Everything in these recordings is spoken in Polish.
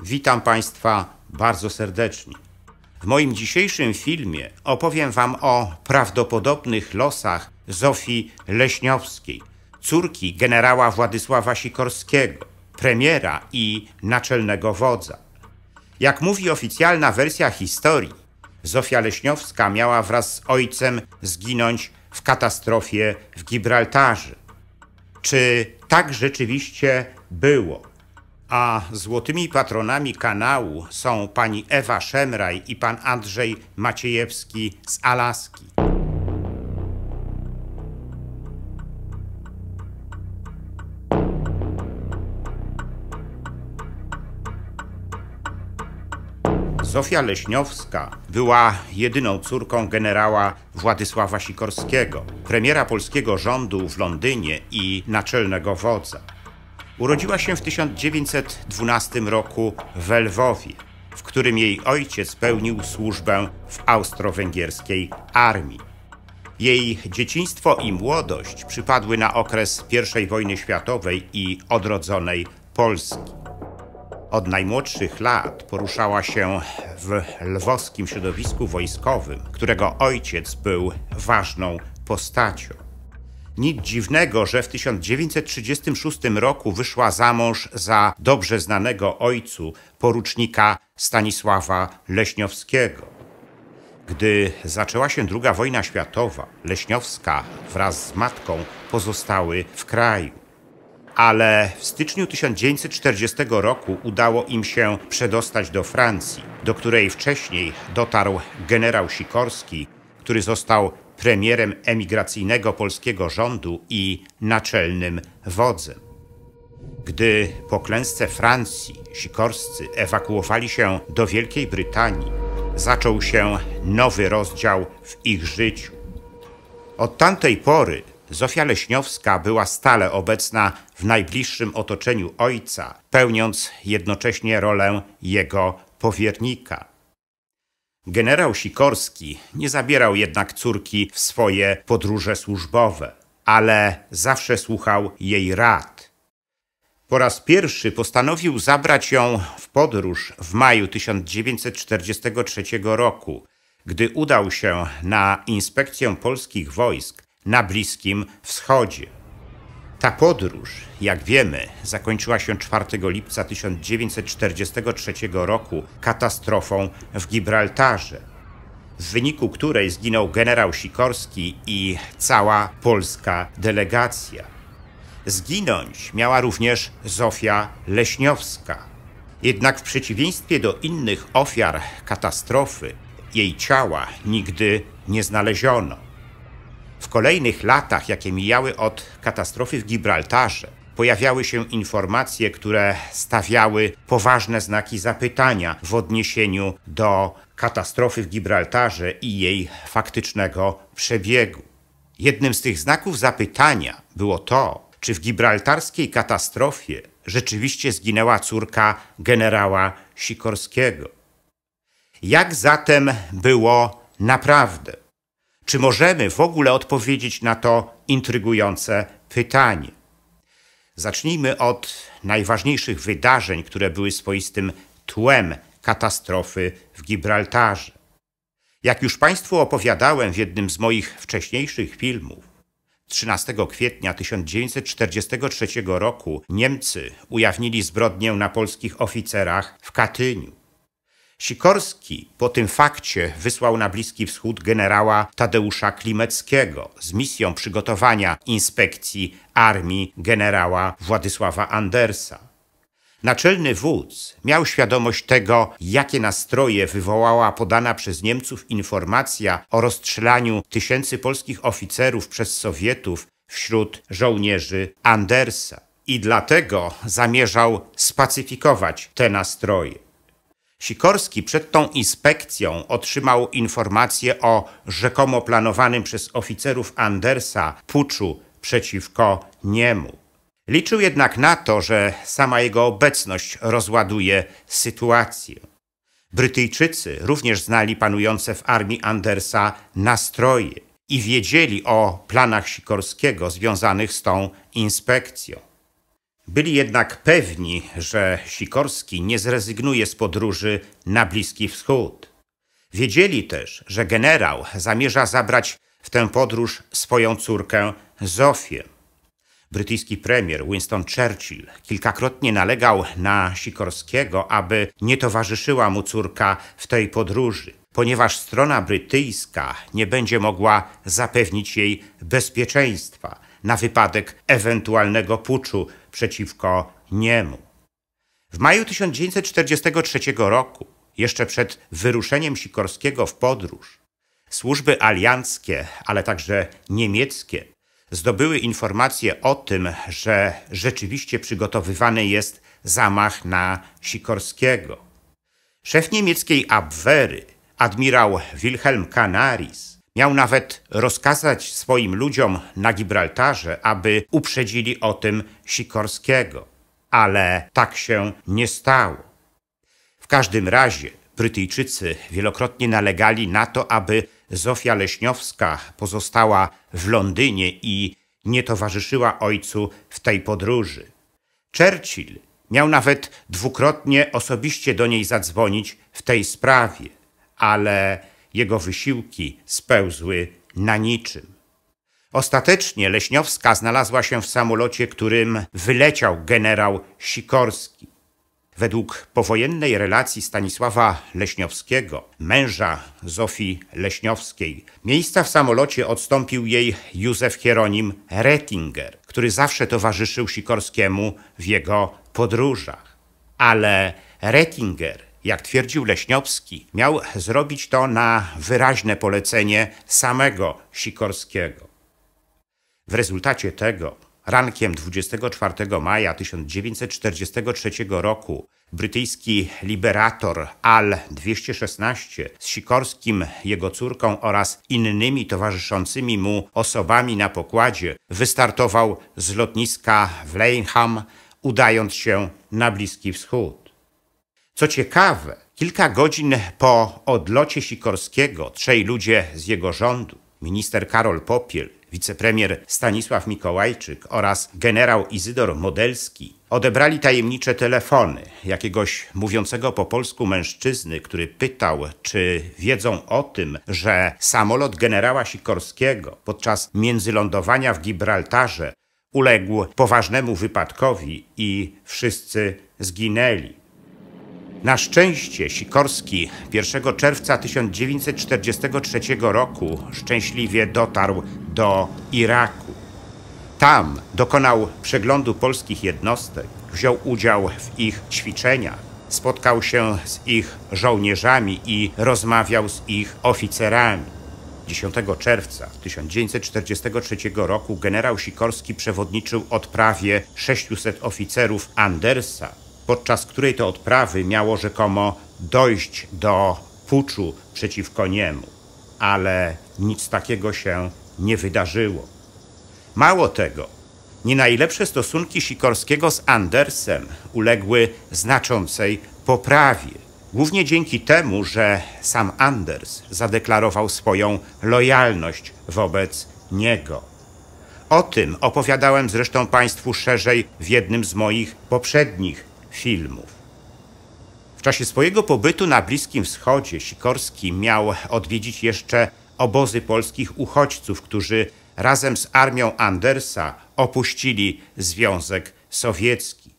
Witam Państwa bardzo serdecznie. W moim dzisiejszym filmie opowiem Wam o prawdopodobnych losach Zofii Leśniowskiej, córki generała Władysława Sikorskiego, premiera i naczelnego wodza. Jak mówi oficjalna wersja historii, Zofia Leśniowska miała wraz z ojcem zginąć w katastrofie w Gibraltarze. Czy tak rzeczywiście było? A złotymi patronami kanału są pani Ewa Szemraj i pan Andrzej Maciejewski z Alaski. Zofia Leśniowska była jedyną córką generała Władysława Sikorskiego, premiera polskiego rządu w Londynie i naczelnego wodza. Urodziła się w 1912 roku w Lwowie, w którym jej ojciec pełnił służbę w austro-węgierskiej armii. Jej dzieciństwo i młodość przypadły na okres I wojny światowej i odrodzonej Polski. Od najmłodszych lat poruszała się w lwowskim środowisku wojskowym, którego ojciec był ważną postacią. Nic dziwnego, że w 1936 roku wyszła za mąż za dobrze znanego ojcu porucznika Stanisława Leśniowskiego. Gdy zaczęła się II wojna światowa, Leśniowska wraz z matką pozostały w kraju. Ale w styczniu 1940 roku udało im się przedostać do Francji, do której wcześniej dotarł generał Sikorski, który został premierem emigracyjnego polskiego rządu i naczelnym wodzem. Gdy po klęsce Francji Sikorscy ewakuowali się do Wielkiej Brytanii, zaczął się nowy rozdział w ich życiu. Od tamtej pory Zofia Leśniowska była stale obecna w najbliższym otoczeniu ojca, pełniąc jednocześnie rolę jego powiernika. Generał Sikorski nie zabierał jednak córki w swoje podróże służbowe, ale zawsze słuchał jej rad. Po raz pierwszy postanowił zabrać ją w podróż w maju 1943 roku, gdy udał się na inspekcję polskich wojsk na Bliskim Wschodzie. Ta podróż, jak wiemy, zakończyła się 4 lipca 1943 roku katastrofą w Gibraltarze, w wyniku której zginął generał Sikorski i cała polska delegacja. Zginąć miała również Zofia Leśniowska. Jednak w przeciwieństwie do innych ofiar katastrofy, jej ciała nigdy nie znaleziono. W kolejnych latach, jakie mijały od katastrofy w Gibraltarze, pojawiały się informacje, które stawiały poważne znaki zapytania w odniesieniu do katastrofy w Gibraltarze i jej faktycznego przebiegu. Jednym z tych znaków zapytania było to, czy w gibraltarskiej katastrofie rzeczywiście zginęła córka generała Sikorskiego. Jak zatem było naprawdę? Czy możemy w ogóle odpowiedzieć na to intrygujące pytanie? Zacznijmy od najważniejszych wydarzeń, które były swoistym tłem katastrofy w Gibraltarze. Jak już Państwu opowiadałem w jednym z moich wcześniejszych filmów, 13 kwietnia 1943 roku Niemcy ujawnili zbrodnię na polskich oficerach w Katyniu. Sikorski po tym fakcie wysłał na Bliski Wschód generała Tadeusza Klimeckiego z misją przygotowania inspekcji armii generała Władysława Andersa. Naczelny wódz miał świadomość tego, jakie nastroje wywołała podana przez Niemców informacja o rozstrzelaniu tysięcy polskich oficerów przez Sowietów wśród żołnierzy Andersa i dlatego zamierzał spacyfikować te nastroje. Sikorski przed tą inspekcją otrzymał informację o rzekomo planowanym przez oficerów Andersa puczu przeciwko niemu. Liczył jednak na to, że sama jego obecność rozładuje sytuację. Brytyjczycy również znali panujące w armii Andersa nastroje i wiedzieli o planach Sikorskiego związanych z tą inspekcją. Byli jednak pewni, że Sikorski nie zrezygnuje z podróży na Bliski Wschód. Wiedzieli też, że generał zamierza zabrać w tę podróż swoją córkę Zofię. Brytyjski premier Winston Churchill kilkakrotnie nalegał na Sikorskiego, aby nie towarzyszyła mu córka w tej podróży, ponieważ strona brytyjska nie będzie mogła zapewnić jej bezpieczeństwa na wypadek ewentualnego puczu przeciwko niemu. W maju 1943 roku, jeszcze przed wyruszeniem Sikorskiego w podróż, służby alianckie, ale także niemieckie zdobyły informacje o tym, że rzeczywiście przygotowywany jest zamach na Sikorskiego. Szef niemieckiej Abwehry, admirał Wilhelm Canaris, miał nawet rozkazać swoim ludziom na Gibraltarze, aby uprzedzili o tym Sikorskiego, ale tak się nie stało. W każdym razie Brytyjczycy wielokrotnie nalegali na to, aby Zofia Leśniowska pozostała w Londynie i nie towarzyszyła ojcu w tej podróży. Churchill miał nawet dwukrotnie osobiście do niej zadzwonić w tej sprawie, ale jego wysiłki spełzły na niczym. Ostatecznie Leśniowska znalazła się w samolocie, którym wyleciał generał Sikorski. Według powojennej relacji Stanisława Leśniowskiego, męża Zofii Leśniowskiej, miejsca w samolocie odstąpił jej Józef Hieronim Rettinger, który zawsze towarzyszył Sikorskiemu w jego podróżach. Ale Rettinger, jak twierdził Leśniowski, miał zrobić to na wyraźne polecenie samego Sikorskiego. W rezultacie tego rankiem 24 maja 1943 roku brytyjski Liberator AL-216 z Sikorskim, jego córką oraz innymi towarzyszącymi mu osobami na pokładzie wystartował z lotniska w Laneham, udając się na Bliski Wschód. Co ciekawe, kilka godzin po odlocie Sikorskiego trzej ludzie z jego rządu, minister Karol Popiel, wicepremier Stanisław Mikołajczyk oraz generał Izydor Modelski odebrali tajemnicze telefony jakiegoś mówiącego po polsku mężczyzny, który pytał, czy wiedzą o tym, że samolot generała Sikorskiego podczas międzylądowania w Gibraltarze uległ poważnemu wypadkowi i wszyscy zginęli. Na szczęście Sikorski 1 czerwca 1943 roku szczęśliwie dotarł do Iraku. Tam dokonał przeglądu polskich jednostek, wziął udział w ich ćwiczeniach, spotkał się z ich żołnierzami i rozmawiał z ich oficerami. 10 czerwca 1943 roku generał Sikorski przewodniczył odprawie 600 oficerów Andersa, podczas której to odprawy miało rzekomo dojść do puczu przeciwko niemu. Ale nic takiego się nie wydarzyło. Mało tego, nie najlepsze stosunki Sikorskiego z Andersem uległy znaczącej poprawie. Głównie dzięki temu, że sam Anders zadeklarował swoją lojalność wobec niego. O tym opowiadałem zresztą Państwu szerzej w jednym z moich poprzednich filmów. W czasie swojego pobytu na Bliskim Wschodzie Sikorski miał odwiedzić jeszcze obozy polskich uchodźców, którzy razem z armią Andersa opuścili Związek Sowiecki.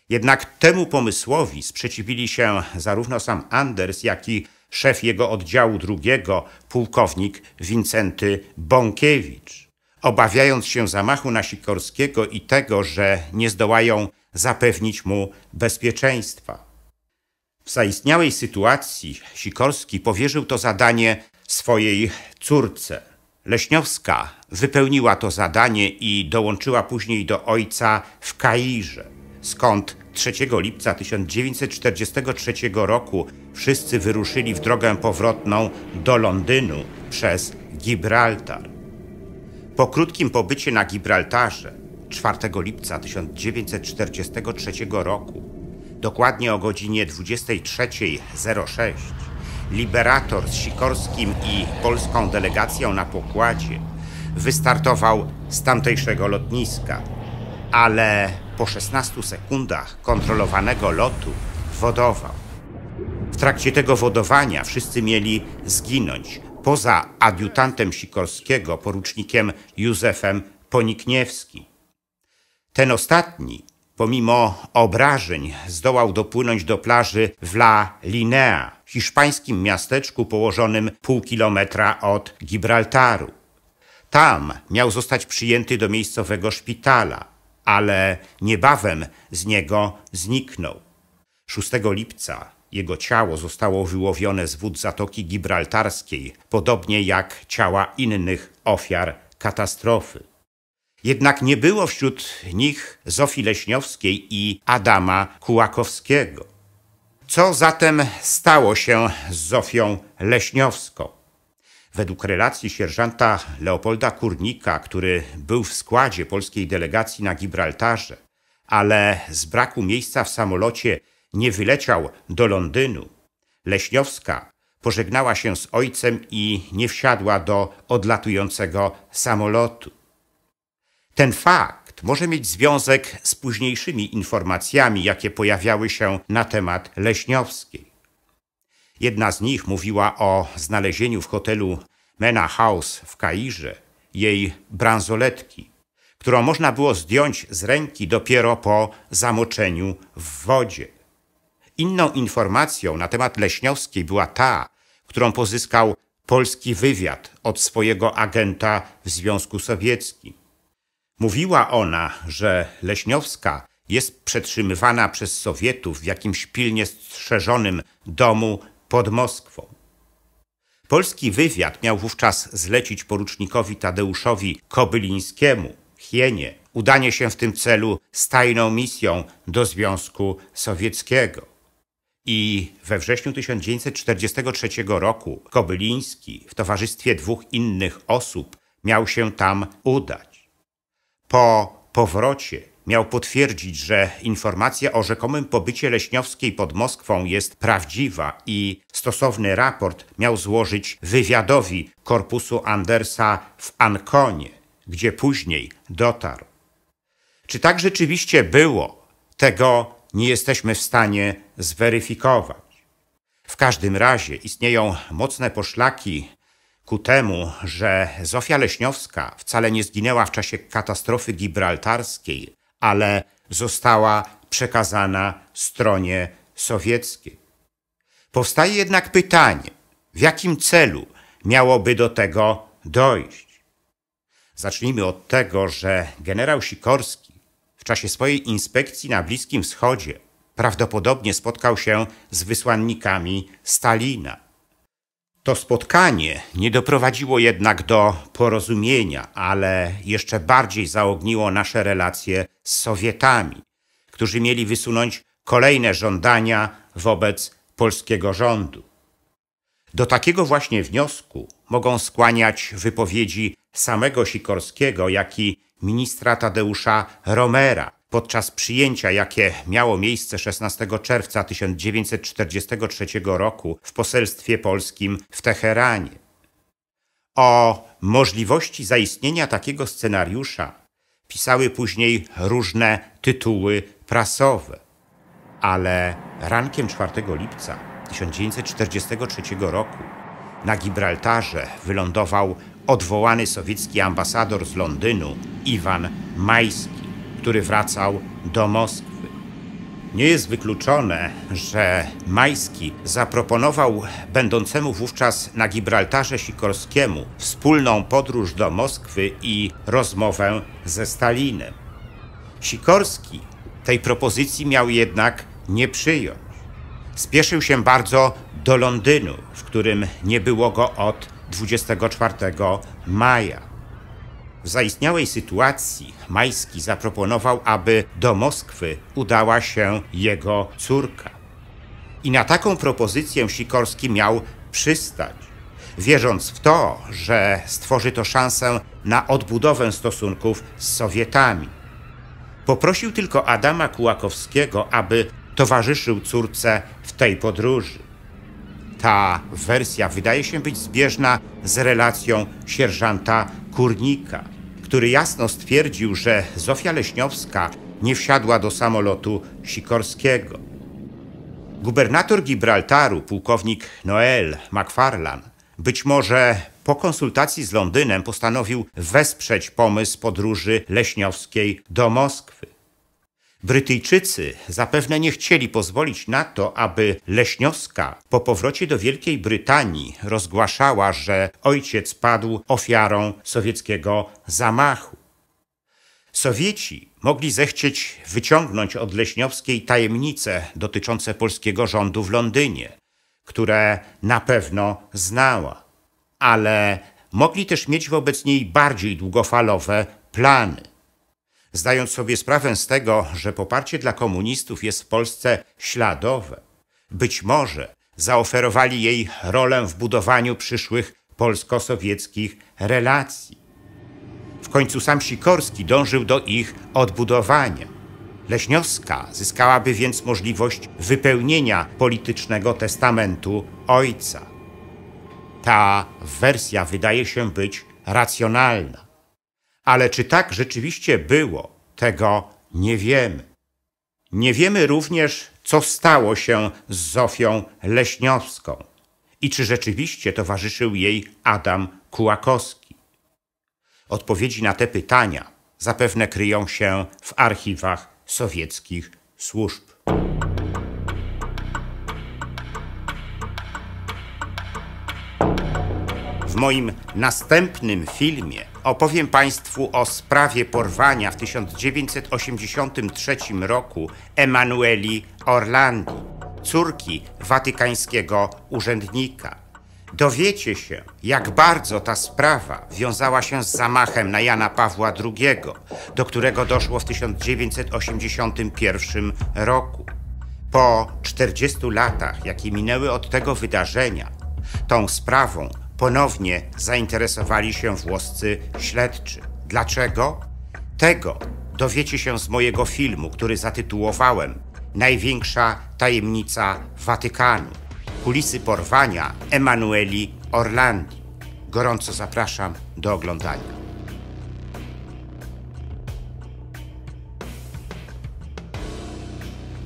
Jednak temu pomysłowi sprzeciwili się zarówno sam Anders, jak i szef jego oddziału drugiego, pułkownik Wincenty Bąkiewicz, obawiając się zamachu na Sikorskiego i tego, że nie zdołają zapewnić mu bezpieczeństwa. W zaistniałej sytuacji Sikorski powierzył to zadanie swojej córce. Leśniowska wypełniła to zadanie i dołączyła później do ojca w Kairze, skąd 3 lipca 1943 roku wszyscy wyruszyli w drogę powrotną do Londynu przez Gibraltar. Po krótkim pobycie na Gibraltarze 4 lipca 1943 roku, dokładnie o godzinie 23:06, Liberator z Sikorskim i polską delegacją na pokładzie wystartował z tamtejszego lotniska. Ale po 16 sekundach kontrolowanego lotu wodował. W trakcie tego wodowania wszyscy mieli zginąć, poza adiutantem Sikorskiego, porucznikiem Józefem Ponikniewskim. Ten ostatni, pomimo obrażeń, zdołał dopłynąć do plaży w La Linea, hiszpańskim miasteczku położonym pół kilometra od Gibraltaru. Tam miał zostać przyjęty do miejscowego szpitala, ale niebawem z niego zniknął. 6 lipca jego ciało zostało wyłowione z wód Zatoki Gibraltarskiej, podobnie jak ciała innych ofiar katastrofy. Jednak nie było wśród nich Zofii Leśniowskiej i Adama Kułakowskiego. Co zatem stało się z Zofią Leśniowską? Według relacji sierżanta Leopolda Kurnika, który był w składzie polskiej delegacji na Gibraltarze, ale z braku miejsca w samolocie nie wyleciał do Londynu, Leśniowska pożegnała się z ojcem i nie wsiadła do odlatującego samolotu. Ten fakt może mieć związek z późniejszymi informacjami, jakie pojawiały się na temat Leśniowskiej. Jedna z nich mówiła o znalezieniu w hotelu Mena House w Kairze jej bransoletki, którą można było zdjąć z ręki dopiero po zamoczeniu w wodzie. Inną informacją na temat Leśniowskiej była ta, którą pozyskał polski wywiad od swojego agenta w Związku Sowieckim. Mówiła ona, że Leśniowska jest przetrzymywana przez Sowietów w jakimś pilnie strzeżonym domu pod Moskwą. Polski wywiad miał wówczas zlecić porucznikowi Tadeuszowi Kobylińskiemu, Hienie, udanie się w tym celu z tajną misją do Związku Sowieckiego. I we wrześniu 1943 roku Kobyliński w towarzystwie 2 innych osób miał się tam udać. Po powrocie miał potwierdzić, że informacja o rzekomym pobycie Leśniowskiej pod Moskwą jest prawdziwa i stosowny raport miał złożyć wywiadowi korpusu Andersa w Anconie, gdzie później dotarł. Czy tak rzeczywiście było? Tego nie jesteśmy w stanie zweryfikować. W każdym razie istnieją mocne poszlaki ku temu, że Zofia Leśniowska wcale nie zginęła w czasie katastrofy gibraltarskiej, ale została przekazana stronie sowieckiej. Powstaje jednak pytanie, w jakim celu miałoby do tego dojść? Zacznijmy od tego, że generał Sikorski w czasie swojej inspekcji na Bliskim Wschodzie prawdopodobnie spotkał się z wysłannikami Stalina. To spotkanie nie doprowadziło jednak do porozumienia, ale jeszcze bardziej zaogniło nasze relacje z Sowietami, którzy mieli wysunąć kolejne żądania wobec polskiego rządu. Do takiego właśnie wniosku mogą skłaniać wypowiedzi samego Sikorskiego, jak i ministra Tadeusza Romera podczas przyjęcia, jakie miało miejsce 16 czerwca 1943 roku w poselstwie polskim w Teheranie. O możliwości zaistnienia takiego scenariusza pisały później różne tytuły prasowe, ale rankiem 4 lipca 1943 roku na Gibraltarze wylądował odwołany sowiecki ambasador z Londynu Iwan Majski, który wracał do Moskwy. Nie jest wykluczone, że Majski zaproponował będącemu wówczas na Gibraltarze Sikorskiemu wspólną podróż do Moskwy i rozmowę ze Stalinem. Sikorski tej propozycji miał jednak nie przyjąć. Spieszył się bardzo do Londynu, w którym nie było go od 24 maja. W zaistniałej sytuacji Majski zaproponował, aby do Moskwy udała się jego córka. I na taką propozycję Sikorski miał przystać, wierząc w to, że stworzy to szansę na odbudowę stosunków z Sowietami. Poprosił tylko Adama Kułakowskiego, aby towarzyszył córce w tej podróży. Ta wersja wydaje się być zbieżna z relacją sierżanta Kurnika, który jasno stwierdził, że Zofia Leśniowska nie wsiadła do samolotu Sikorskiego. Gubernator Gibraltaru, pułkownik Noel Macfarlane, być może po konsultacji z Londynem postanowił wesprzeć pomysł podróży leśniowskiej do Moskwy. Brytyjczycy zapewne nie chcieli pozwolić na to, aby Leśniowska po powrocie do Wielkiej Brytanii rozgłaszała, że ojciec padł ofiarą sowieckiego zamachu. Sowieci mogli zechcieć wyciągnąć od Leśniowskiej tajemnice dotyczące polskiego rządu w Londynie, które na pewno znała, ale mogli też mieć wobec niej bardziej długofalowe plany. Zdając sobie sprawę z tego, że poparcie dla komunistów jest w Polsce śladowe, być może zaoferowali jej rolę w budowaniu przyszłych polsko-sowieckich relacji. W końcu sam Sikorski dążył do ich odbudowania. Leśniowska zyskałaby więc możliwość wypełnienia politycznego testamentu ojca. Ta wersja wydaje się być racjonalna. Ale czy tak rzeczywiście było, tego nie wiemy. Nie wiemy również, co stało się z Zofią Leśniowską i czy rzeczywiście towarzyszył jej Adam Kułakowski. Odpowiedzi na te pytania zapewne kryją się w archiwach sowieckich służb. W moim następnym filmie opowiem Państwu o sprawie porwania w 1983 roku Emanueli Orlandi, córki watykańskiego urzędnika. Dowiecie się, jak bardzo ta sprawa wiązała się z zamachem na Jana Pawła II, do którego doszło w 1981 roku. Po 40 latach, jakie minęły od tego wydarzenia, tą sprawą ponownie zainteresowali się włoscy śledczy. Dlaczego? Tego dowiecie się z mojego filmu, który zatytułowałem Największa tajemnica Watykanu. Kulisy porwania Emanueli Orlandi. Gorąco zapraszam do oglądania.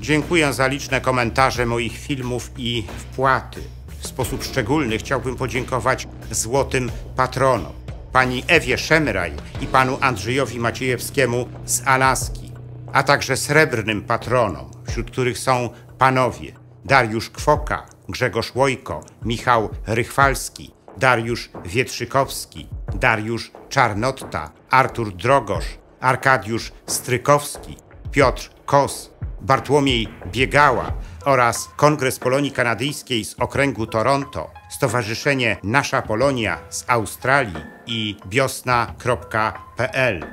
Dziękuję za liczne komentarze moich filmów i wpłaty. W sposób szczególny chciałbym podziękować złotym patronom, pani Ewie Szemraj i panu Andrzejowi Maciejewskiemu z Alaski, a także srebrnym patronom, wśród których są panowie Dariusz Kwoka, Grzegorz Łojko, Michał Rychwalski, Dariusz Wietrzykowski, Dariusz Czarnotta, Artur Drogosz, Arkadiusz Strykowski, Piotr Kos, Bartłomiej Biegała oraz Kongres Polonii Kanadyjskiej z okręgu Toronto, Stowarzyszenie Nasza Polonia z Australii i biosna.pl.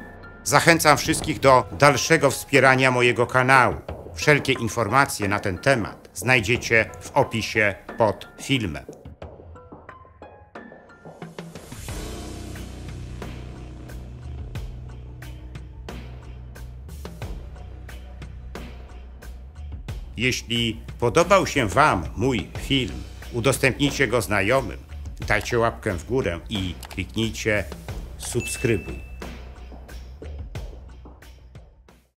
Zachęcam wszystkich do dalszego wspierania mojego kanału. Wszelkie informacje na ten temat znajdziecie w opisie pod filmem. Jeśli podobał się Wam mój film, udostępnijcie go znajomym, dajcie łapkę w górę i kliknijcie subskrybuj.